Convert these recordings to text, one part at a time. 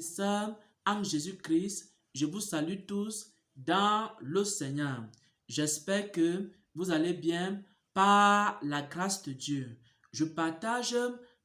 et sœurs en Jésus-Christ, je vous salue tous dans le Seigneur. J'espère que vous allez bien par la grâce de Dieu. Je partage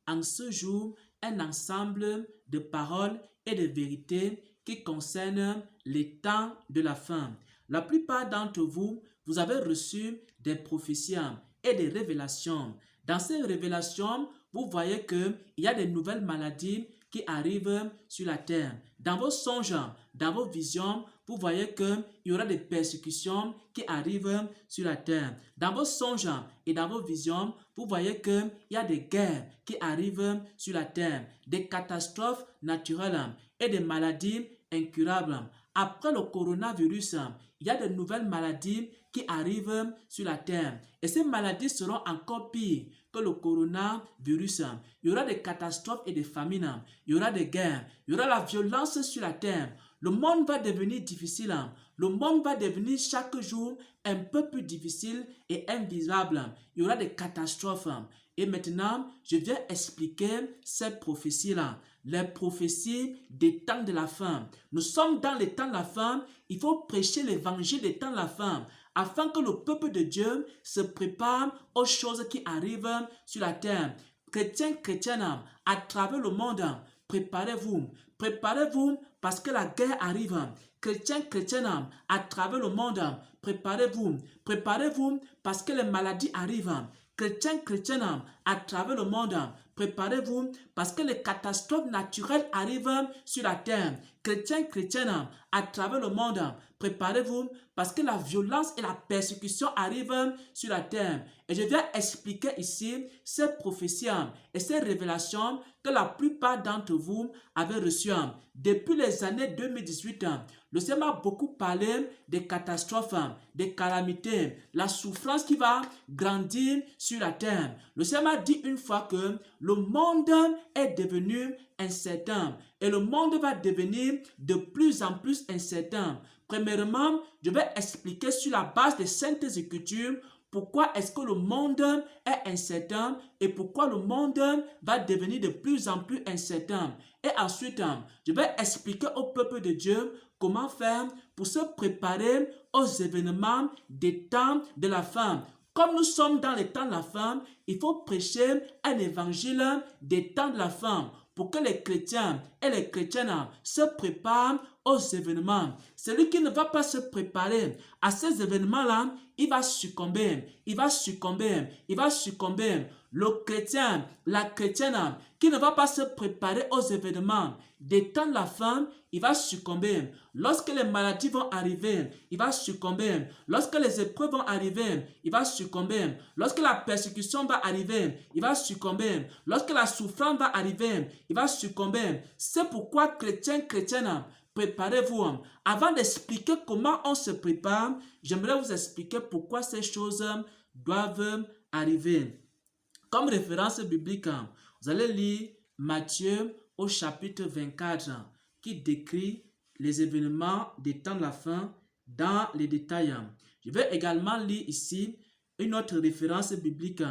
en ce jour un ensemble de paroles et de vérités qui concernent les temps de la fin. La plupart d'entre vous, vous avez reçu des prophéties et des révélations. Dans ces révélations, vous voyez qu'il y a des nouvelles maladies qui arrivent sur la terre. Dans vos songes, dans vos visions, vous voyez qu'il y aura des persécutions qui arrivent sur la terre. Dans vos songes et dans vos visions, vous voyez qu'il y a des guerres qui arrivent sur la terre, des catastrophes naturelles et des maladies incurables. Après le coronavirus, il y a de nouvelles maladies qui arrivent sur la terre. Et ces maladies seront encore pires que le coronavirus. Il y aura des catastrophes et des famines. Il y aura des guerres. Il y aura la violence sur la terre. Le monde va devenir difficile. Le monde va devenir chaque jour un peu plus difficile et invisible. Il y aura des catastrophes. Et maintenant, je viens expliquer ces prophéties-là. Les prophéties des temps de la fin. Nous sommes dans les temps de la fin. Il faut prêcher l'évangile des temps de la fin afin que le peuple de Dieu se prépare aux choses qui arrivent sur la terre. Chrétiens, chrétiennes, à travers le monde, préparez-vous. Préparez-vous parce que la guerre arrive. Chrétiens, chrétiennes, à travers le monde, préparez-vous. Préparez-vous parce que les maladies arrivent. Chrétiens, chrétiennes, à travers le monde, préparez-vous parce que les catastrophes naturelles arrivent sur la terre. Chrétiens, chrétiennes, à travers le monde, préparez-vous parce que la violence et la persécution arrivent sur la terre. Et je viens expliquer ici ces prophéties et ces révélations que la plupart d'entre vous avez reçues. Depuis les années 2018, le Seigneur m'a beaucoup parlé des catastrophes, des calamités, la souffrance qui va grandir sur la terre. Le Seigneur m'a dit une fois que le monde est devenu incertain et le monde va devenir de plus en plus incertain. Premièrement, je vais expliquer sur la base des Saintes Écritures pourquoi est-ce que le monde est incertain et pourquoi le monde va devenir de plus en plus incertain. Et ensuite, je vais expliquer au peuple de Dieu comment faire pour se préparer aux événements des temps de la fin. Comme nous sommes dans les temps de la fin, il faut prêcher un évangile des temps de la fin pour que les chrétiens et les chrétiennes se préparent aux événements. Celui qui ne va pas se préparer à ces événements-là, il va succomber, il va succomber, il va succomber. Le chrétien, la chrétienne qui ne va pas se préparer aux événements des temps de la fin, il va succomber. Lorsque les maladies vont arriver, il va succomber. Lorsque les épreuves vont arriver, il va succomber. Lorsque la persécution va arriver, il va succomber. Lorsque la souffrance va arriver, il va succomber. C'est pourquoi chrétiens, chrétiennes, préparez-vous. Avant d'expliquer comment on se prépare, j'aimerais vous expliquer pourquoi ces choses doivent arriver. Comme référence biblique, vous allez lire Matthieu au chapitre 24 qui décrit les événements des temps de la fin dans les détails. Je vais également lire ici une autre référence biblique,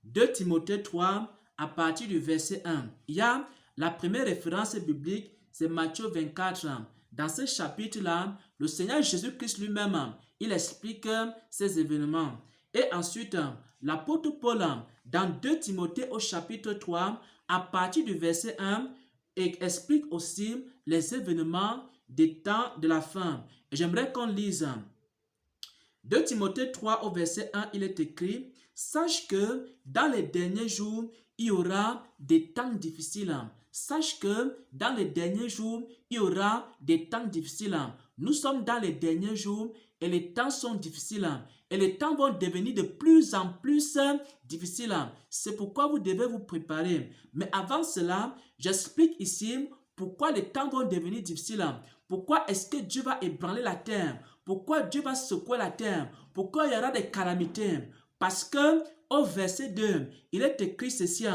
2 Timothée 3 à partir du verset 1. Il y a la première référence biblique, c'est Matthieu 24. Dans ce chapitre-là, le Seigneur Jésus-Christ lui-même, il explique ces événements. Et ensuite, l'apôtre Paul, dans 2 Timothée au chapitre 3, à partir du verset 1, explique aussi les événements des temps de la fin. Et j'aimerais qu'on lise 2 Timothée 3 au verset 1, il est écrit « Sache que dans les derniers jours, il y aura des temps difficiles. Sache que dans les derniers jours, il y aura des temps difficiles. Nous sommes dans les derniers jours et les temps sont difficiles. Et les temps vont devenir de plus en plus difficiles. C'est pourquoi vous devez vous préparer. Mais avant cela, j'explique ici pourquoi les temps vont devenir difficiles. Pourquoi est-ce que Dieu va ébranler la terre? Pourquoi Dieu va secouer la terre? Pourquoi il y aura des calamités? Parce que au verset 2, il est écrit ceci,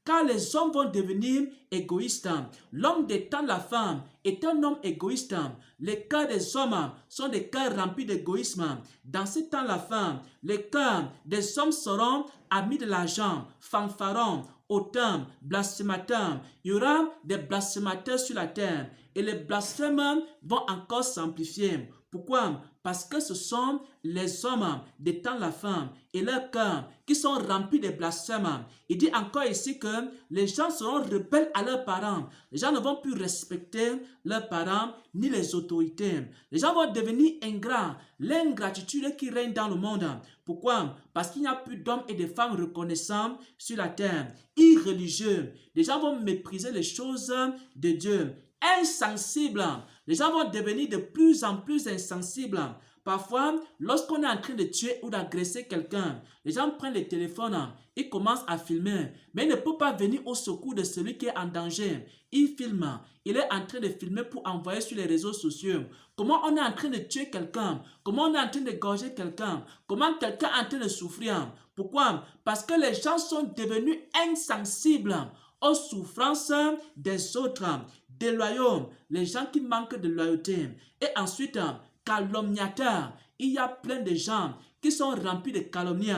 car les hommes vont devenir égoïstes. L'homme des temps de la femme est un homme égoïste. Les cœurs des hommes sont des cœurs remplis d'égoïsme. Dans ce temps de la femme, les cœurs des hommes seront amis de l'argent, fanfarons, hautains, blasphémateurs. Il y aura des blasphémateurs sur la terre. Et les blasphèmes vont encore s'amplifier. Pourquoi? Parce que ce sont les hommes des temps de la fin et leurs cœurs qui sont remplis de blasphèmes. Il dit encore ici que les gens seront rebelles à leurs parents. Les gens ne vont plus respecter leurs parents ni les autorités. Les gens vont devenir ingrats. L'ingratitude qui règne dans le monde. Pourquoi? Parce qu'il n'y a plus d'hommes et de femmes reconnaissants sur la terre. Irreligieux. Les gens vont mépriser les choses de Dieu. Insensibles. Les gens vont devenir de plus en plus insensibles. Parfois, lorsqu'on est en train de tuer ou d'agresser quelqu'un, les gens prennent le téléphone, ils commencent à filmer, mais ils ne peuvent pas venir au secours de celui qui est en danger. Il filme, il est en train de filmer pour envoyer sur les réseaux sociaux. Comment on est en train de tuer quelqu'un, comment on est en train de gorger quelqu'un, comment quelqu'un est en train de souffrir. Pourquoi? Parce que les gens sont devenus insensibles aux souffrances des autres, déloyaux, les gens qui manquent de loyauté. Et ensuite, calomniateurs. Il y a plein de gens qui sont remplis de calomnies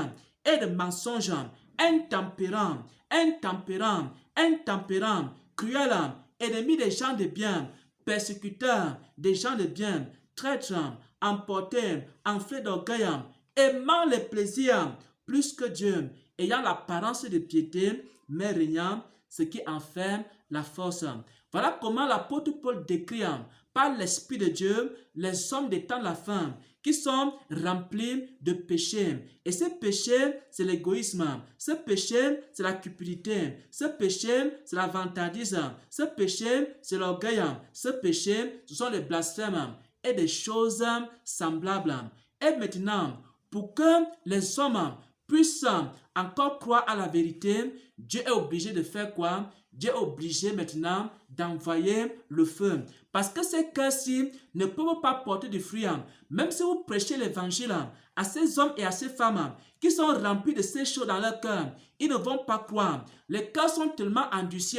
et de mensonges, intempérants, cruels, ennemis des gens de bien, persécuteurs des gens de bien, traîtres, emportés, enflés d'orgueil, aimant les plaisirs plus que Dieu, ayant l'apparence de piété, mais régnant ce qui enferme la force. Voilà comment l'apôtre Paul décrit par l'Esprit de Dieu les hommes des temps de la fin qui sont remplis de péchés. Et ce péché, c'est l'égoïsme. Ce péché, c'est la cupidité. Ce péché, c'est la vantardise. Ce péché, c'est l'orgueil. Ce péché, ce sont les blasphèmes et des choses semblables. Et maintenant, pour que les hommes puissent encore croire à la vérité, Dieu est obligé de faire quoi? Dieu est obligé maintenant d'envoyer le feu. Parce que ces cœurs-ci ne peuvent pas porter du fruit. Même si vous prêchez l'évangile à ces hommes et à ces femmes qui sont remplis de ces choses dans leur cœur, ils ne vont pas croire. Les cœurs sont tellement endurcis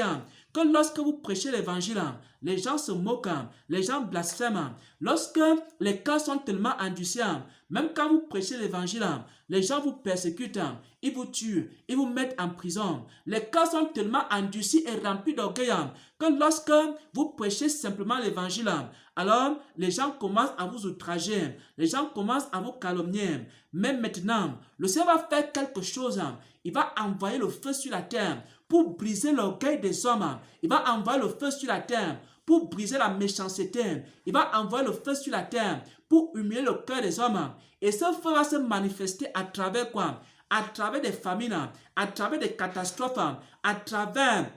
que lorsque vous prêchez l'évangile, les gens se moquent, les gens blasphèment. Lorsque les cœurs sont tellement endurcis, même quand vous prêchez l'évangile, les gens vous persécutent, ils vous tuent, ils vous mettent en prison. Les cœurs sont tellement endurcis et remplis d'orgueil que lorsque vous prêchez simplement l'évangile, alors les gens commencent à vous outrager, les gens commencent à vous calomnier. Mais maintenant, le Seigneur va faire quelque chose. Il va envoyer le feu sur la terre pour briser l'orgueil des hommes. Il va envoyer le feu sur la terre pour briser la méchanceté. Il va envoyer le feu sur la terre pour humilier le cœur des hommes. Et ce feu va se manifester à travers quoi? À travers des famines, à travers des catastrophes, à travers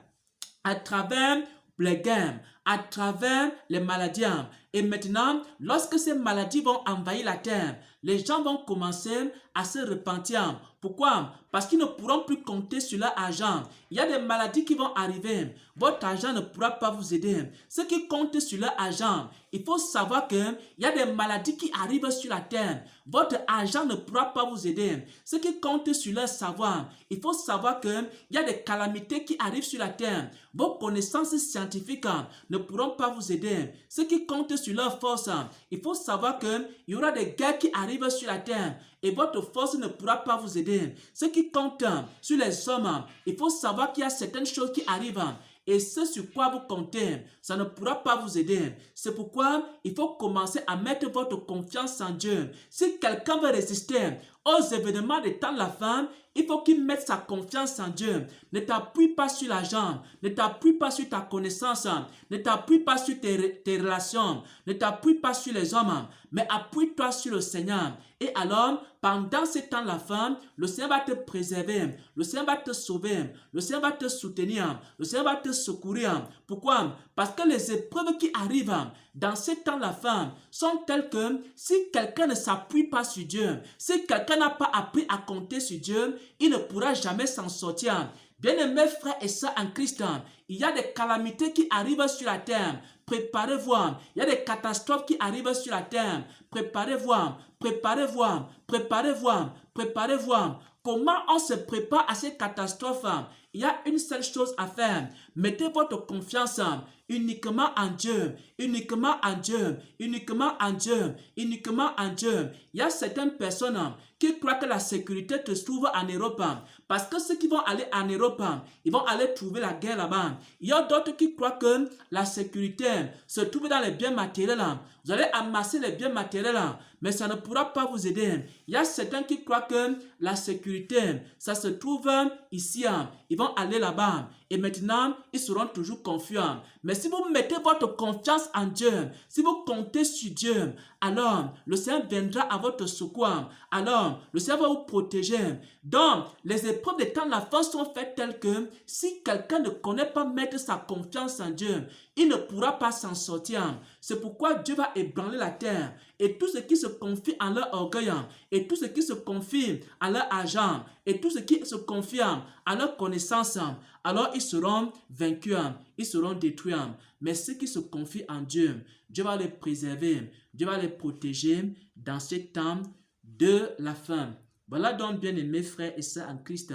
les guerres, à travers les maladies. Et maintenant, lorsque ces maladies vont envahir la terre, les gens vont commencer à se repentir. Pourquoi? Parce qu'ils ne pourront plus compter sur leur argent. Il y a des maladies qui vont arriver. Votre argent ne pourra pas vous aider. Ceux qui comptent sur leur argent, il faut savoir qu'il y a des maladies qui arrivent sur la terre. Votre argent ne pourra pas vous aider. Ceux qui comptent sur leur savoir, il faut savoir qu'il y a des calamités qui arrivent sur la terre. Vos connaissances scientifiques ne pourront pas vous aider. Ceux qui comptent sur leur force, il faut savoir qu'il y aura des guerres qui arrivent sur la terre et votre force ne pourra pas vous aider. Ceux qui comptent sur les hommes, il faut savoir qu'il y a certaines choses qui arrivent. Et ce sur quoi vous comptez, ça ne pourra pas vous aider. C'est pourquoi il faut commencer à mettre votre confiance en Dieu. Si quelqu'un veut résister aux événements des temps de la fin, il faut qu'il mette sa confiance en Dieu. Ne t'appuie pas sur l'argent, ne t'appuie pas sur ta connaissance, ne t'appuie pas sur tes relations, ne t'appuie pas sur les hommes, mais appuie-toi sur le Seigneur. Et alors, pendant ces temps de la fin, le Seigneur va te préserver, le Seigneur va te sauver, le Seigneur va te soutenir, le Seigneur va te secourir. Pourquoi? Parce que les épreuves qui arrivent dans ces temps de la fin sont telles que si quelqu'un ne s'appuie pas sur Dieu, si quelqu'un n'a pas appris à compter sur Dieu, il ne pourra jamais s'en sortir. Bien-aimés frères et sœurs en Christ, il y a des calamités qui arrivent sur la terre. Préparez-vous. Il y a des catastrophes qui arrivent sur la terre. Préparez-vous. Préparez-vous. Préparez-vous. Préparez-vous. Comment on se prépare à ces catastrophes? Il y a une seule chose à faire. Mettez votre confiance uniquement en Dieu, uniquement en Dieu, uniquement en Dieu, uniquement en Dieu. Il y a certaines personnes qui croient que la sécurité te trouve en Europe. Parce que ceux qui vont aller en Europe, ils vont aller trouver la guerre là-bas. Il y a d'autres qui croient que la sécurité se trouve dans les biens matériels. Vous allez amasser les biens matériels, mais ça ne pourra pas vous aider. Il y a certains qui croient que la sécurité, ça se trouve ici. Ils vont aller là-bas. Et maintenant, ils seront toujours confiants. Mais si vous mettez votre confiance en Dieu, si vous comptez sur Dieu, alors le Seigneur viendra à votre secours. Alors, le Seigneur va vous protéger. Donc, les épreuves des temps de la fin sont faites telles que si quelqu'un ne connaît pas mettre sa confiance en Dieu, il ne pourra pas s'en sortir. C'est pourquoi Dieu va ébranler la terre. Et tous ceux qui se confient en leur orgueil, et tous ceux qui se confient en leur argent, et tous ceux qui se confient en leur connaissance, alors ils seront vaincus, ils seront détruits. Mais ceux qui se confient en Dieu, Dieu va les préserver, Dieu va les protéger dans ce temps de la fin. Voilà donc, bien-aimés frères et sœurs en Christ,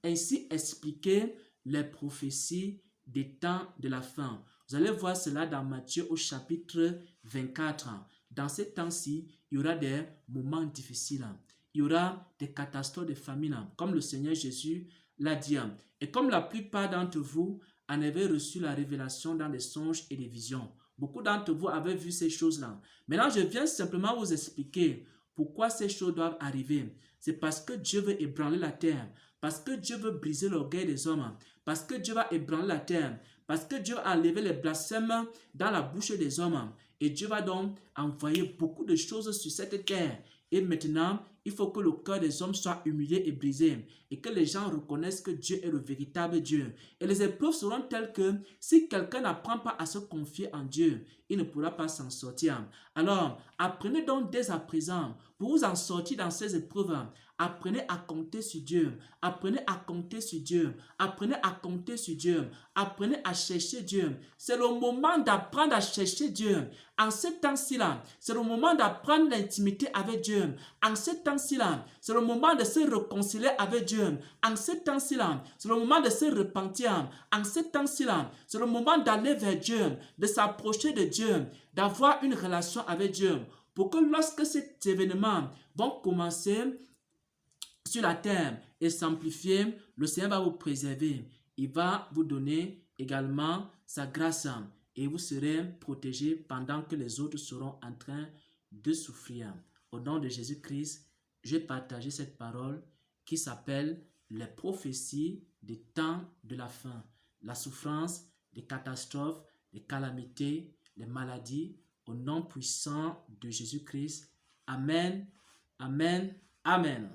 ainsi expliquer les prophéties des temps de la fin. Vous allez voir cela dans Matthieu au chapitre 24. Dans ces temps-ci, il y aura des moments difficiles. Il y aura des catastrophes, des famines, comme le Seigneur Jésus l'a dit. Et comme la plupart d'entre vous en avaient reçu la révélation dans des songes et des visions, beaucoup d'entre vous avaient vu ces choses-là. Maintenant, je viens simplement vous expliquer pourquoi ces choses doivent arriver. C'est parce que Dieu veut ébranler la terre, parce que Dieu veut briser l'orgueil des hommes, parce que Dieu va ébranler la terre, parce que Dieu va enlever les blasphèmes dans la bouche des hommes. Et Dieu va donc envoyer beaucoup de choses sur cette terre. Et maintenant, il faut que le cœur des hommes soit humilié et brisé. Et que les gens reconnaissent que Dieu est le véritable Dieu. Et les épreuves seront telles que si quelqu'un n'apprend pas à se confier en Dieu, il ne pourra pas s'en sortir. Alors, apprenez donc dès à présent pour vous en sortir dans ces épreuves. Apprenez à compter sur Dieu. Apprenez à compter sur Dieu. Apprenez à compter sur Dieu. Apprenez à chercher Dieu. C'est le moment d'apprendre à chercher Dieu. En ce temps-ci là, c'est le moment d'apprendre l'intimité avec Dieu. En ce temps-ci là, c'est le moment de se réconcilier avec Dieu. En ce temps-ci là, c'est le moment de se repentir. En ce temps-ci là, c'est le moment d'aller vers Dieu, de s'approcher de Dieu, d'avoir une relation avec Dieu. Pour que lorsque cet événement va commencer sur la terre et s'amplifier, le Seigneur va vous préserver. Il va vous donner également sa grâce et vous serez protégés pendant que les autres seront en train de souffrir. Au nom de Jésus-Christ, j'ai partagé cette parole qui s'appelle les prophéties des temps de la fin. La souffrance, les catastrophes, les calamités, les maladies, au nom puissant de Jésus-Christ. Amen, amen, amen.